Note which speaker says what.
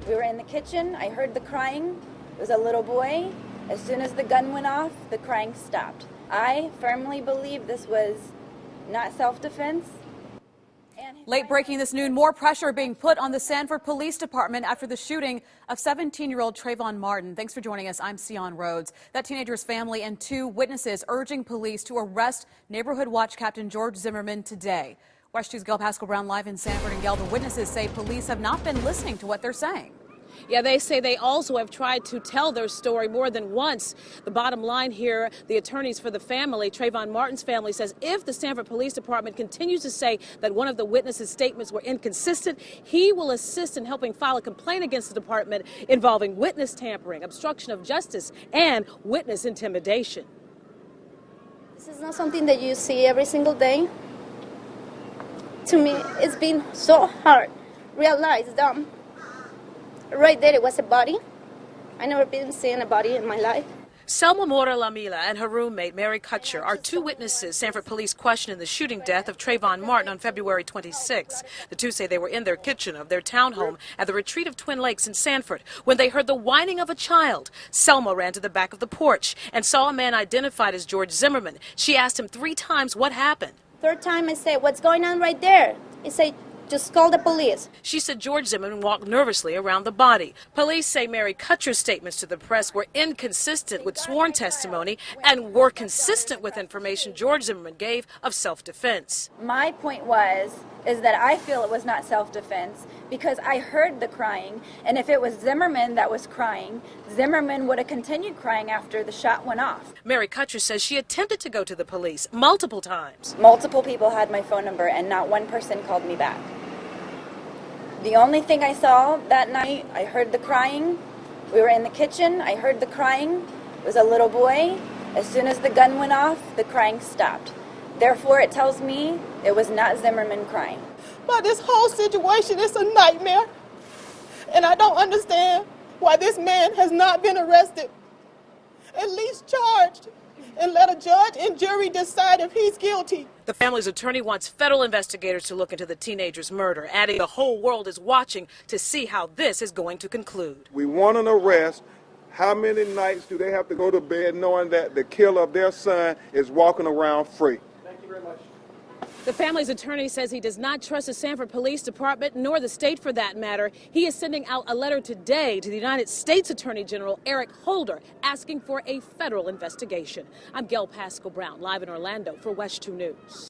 Speaker 1: We were in the kitchen. I heard the crying. It was a little boy. As soon as the gun went off, the crying stopped. I firmly believe this was not self-defense.
Speaker 2: Late breaking this noon, more pressure being put on the Sanford Police Department after the shooting of 17-year-old Trayvon Martin. Thanks for joining us. I'm Sion Rhodes. That teenager's family and 2 witnesses urging police to arrest Neighborhood Watch Captain George Zimmerman today. WESH 2's Gail Pascal Brown live in Sanford. And Gail, the witnesses say police have not been listening to what they're saying.
Speaker 3: Yeah, they say they also have tried to tell their story more than once. The bottom line here, the attorneys for the family, Trayvon Martin's family, says if the Sanford Police Department continues to say that one of the witnesses' statements were inconsistent, he will assist in helping file a complaint against the department involving witness tampering, obstruction of justice, and witness intimidation.
Speaker 4: This is not something that you see every single day. To me, it's been so hard. Realize that right there, it was a body. I never been seeing a body in my life.
Speaker 3: Selma Mora Lamila and her roommate, Mary Kutcher, are 2 witnesses Sanford police questioned in the shooting death of Trayvon Martin on February 26. The 2 say they were in their kitchen of their townhome at the retreat of Twin Lakes in Sanford when they heard the whining of a child. Selma ran to the back of the porch and saw a man identified as George Zimmerman. She asked him 3 times what happened.
Speaker 4: 3rd time I said, "What's going on right there?" He said, "Just call the police."
Speaker 3: She said George Zimmerman walked nervously around the body. Police say Mary Kutcher's statements to the press were inconsistent with sworn testimony and were consistent with information George Zimmerman gave of self-defense.
Speaker 1: My point is that I feel it was not self-defense because I heard the crying, and if it was Zimmerman that was crying, Zimmerman would have continued crying after the shot went off.
Speaker 3: Mary Kutcher says she attempted to go to the police multiple times.
Speaker 1: Multiple people had my phone number, and not one person called me back. The only thing I saw that night, I heard the crying. We were in the kitchen. I heard the crying. It was a little boy. As soon as the gun went off, the crying stopped. Therefore, it tells me it was not Zimmerman crying.
Speaker 5: But this whole situation is a nightmare. And I don't understand why this man has not been arrested, at least charged, and let a judge and jury decide if he's guilty.
Speaker 3: The family's attorney wants federal investigators to look into the teenager's murder, adding the whole world is watching to see how this is going to conclude.
Speaker 6: We want an arrest. How many nights do they have to go to bed knowing that the killer of their son is walking around free?
Speaker 5: Thank you very much.
Speaker 3: The family's attorney says he does not trust the Sanford Police Department, nor the state for that matter. He is sending out a letter today to the United States Attorney General Eric Holder asking for a federal investigation. I'm Gail Pascal Brown, live in Orlando for WESH 2 News.